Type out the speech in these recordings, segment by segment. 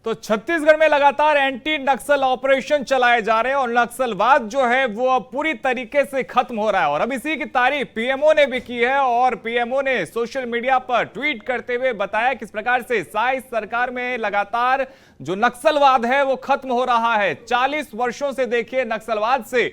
तो छत्तीसगढ़ में लगातार एंटी नक्सल ऑपरेशन चलाए जा रहे हैं और नक्सलवाद जो है वो अब पूरी तरीके से खत्म हो रहा है। और अब इसी की तारीफ पीएमओ ने भी की है और पीएमओ ने सोशल मीडिया पर ट्वीट करते हुए बताया किस प्रकार से साई सरकार में लगातार जो नक्सलवाद है वो खत्म हो रहा है। 40 वर्षों से देखिए नक्सलवाद से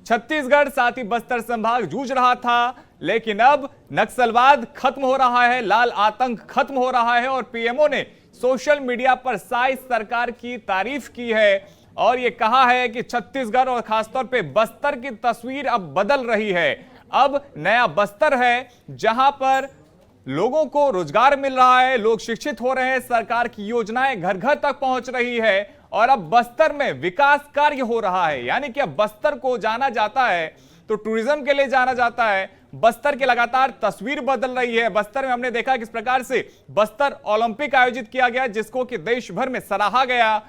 छत्तीसगढ़ साथ ही बस्तर संभाग जूझ रहा था, लेकिन अब नक्सलवाद खत्म हो रहा है, लाल आतंक खत्म हो रहा है। और पीएमओ ने सोशल मीडिया पर साई सरकार की तारीफ की है और यह कहा है कि छत्तीसगढ़ और खासतौर पे बस्तर की तस्वीर अब बदल रही है। अब नया बस्तर है जहां पर लोगों को रोजगार मिल रहा है, लोग शिक्षित हो रहे हैं, सरकार की योजनाएं घर घर तक पहुंच रही है और अब बस्तर में विकास कार्य हो रहा है। यानी कि अब बस्तर को जाना जाता है तो टूरिज्म के लिए जाना जाता है। बस्तर की लगातार तस्वीर बदल रही है। बस्तर में हमने देखा किस प्रकार से बस्तर ओलंपिक आयोजित किया गया जिसको कि देश भर में सराहा गया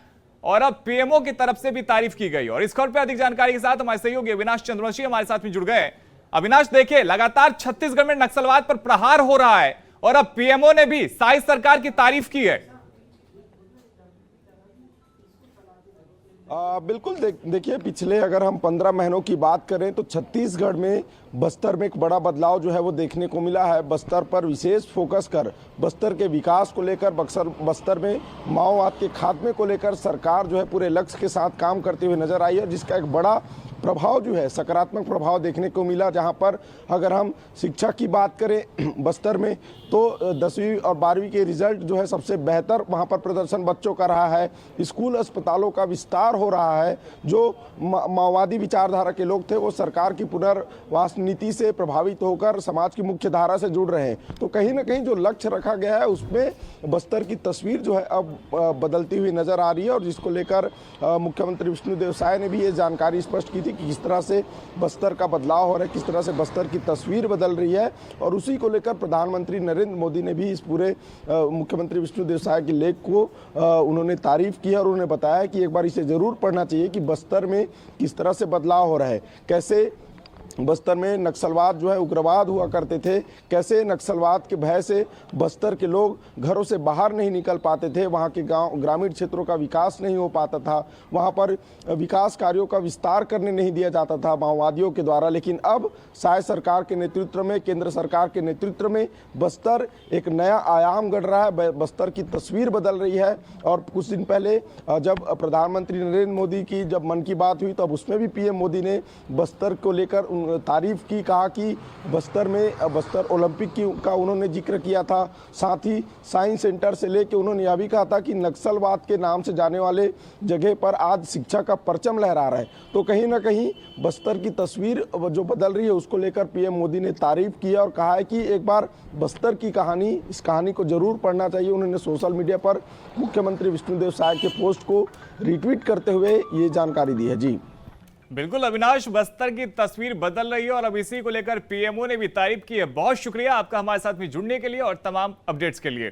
और अब पीएमओ की तरफ से भी तारीफ की गई। और इस खबर पर अधिक जानकारी के साथ हमारे सहयोगी अविनाश चंद्रवंशी हमारे साथ में जुड़ गए। अविनाश, देखिए लगातार छत्तीसगढ़ में नक्सलवाद पर प्रहार हो रहा है और अब पीएमओ ने भी साई सरकार की तारीफ की है। बिल्कुल देखिए पिछले अगर हम 15 महीनों की बात करें तो छत्तीसगढ़ में बस्तर में एक बड़ा बदलाव जो है वो देखने को मिला है। बस्तर पर विशेष फोकस कर बस्तर के विकास को लेकर बस्तर में माओवाद के खात्मे को लेकर सरकार जो है पूरे लक्ष्य के साथ काम करते हुए नजर आई है, जिसका एक बड़ा प्रभाव जो है सकारात्मक प्रभाव देखने को मिला। जहां पर अगर हम शिक्षा की बात करें बस्तर में तो 10वीं और 12वीं के रिजल्ट जो है सबसे बेहतर वहां पर प्रदर्शन बच्चों का रहा है। स्कूल अस्पतालों का विस्तार हो रहा है। जो माओवादी विचारधारा के लोग थे वो सरकार की पुनर्वास नीति से प्रभावित होकर समाज की मुख्य धारा से जुड़ रहे हैं। तो कहीं ना कहीं जो लक्ष्य रखा गया है उसमें बस्तर की तस्वीर जो है अब बदलती हुई नजर आ रही है और जिसको लेकर मुख्यमंत्री विष्णुदेव साय ने भी ये जानकारी स्पष्ट की थी कि किस तरह से बस्तर का बदलाव हो रहा है, किस तरह से बस्तर की तस्वीर बदल रही है। और उसी को लेकर प्रधानमंत्री नरेंद्र मोदी ने भी इस पूरे मुख्यमंत्री विष्णुदेव साय के लेख को उन्होंने तारीफ की है और उन्होंने बताया कि एक बार इसे जरूर पढ़ना चाहिए कि बस्तर में किस तरह से बदलाव हो रहा है, कैसे बस्तर में नक्सलवाद जो है उग्रवाद हुआ करते थे, कैसे नक्सलवाद के भय से बस्तर के लोग घरों से बाहर नहीं निकल पाते थे, वहाँ के गांव ग्रामीण क्षेत्रों का विकास नहीं हो पाता था, वहाँ पर विकास कार्यों का विस्तार करने नहीं दिया जाता था माओवादियों के द्वारा। लेकिन अब साय सरकार के नेतृत्व में, केंद्र सरकार के नेतृत्व में बस्तर एक नया आयाम गढ़ रहा है, बस्तर की तस्वीर बदल रही है। और कुछ दिन पहले जब प्रधानमंत्री नरेंद्र मोदी की जब मन की बात हुई तब उसमें भी पीएम मोदी ने बस्तर को लेकर तारीफ की, कहा कि बस्तर में बस्तर ओलंपिक का उन्होंने जिक्र किया था। साथ ही साइंस सेंटर से लेकर उन्होंने यह भी कहा था कि नक्सलवाद के नाम से जाने वाले जगह पर आज शिक्षा का परचम लहरा रहा है। तो कहीं ना कहीं बस्तर की तस्वीर जो बदल रही है उसको लेकर पीएम मोदी ने तारीफ की और कहा है कि एक बार बस्तर की कहानी, इस कहानी को जरूर पढ़ना चाहिए। उन्होंने सोशल मीडिया पर मुख्यमंत्री विष्णुदेव साय के पोस्ट को रिट्वीट करते हुए ये जानकारी दी है। जी बिल्कुल अविनाश, बस्तर की तस्वीर बदल रही है और अब इसी को लेकर पीएमओ ने भी तारीफ की है। बहुत शुक्रिया आपका हमारे साथ में जुड़ने के लिए और तमाम अपडेट्स के लिए।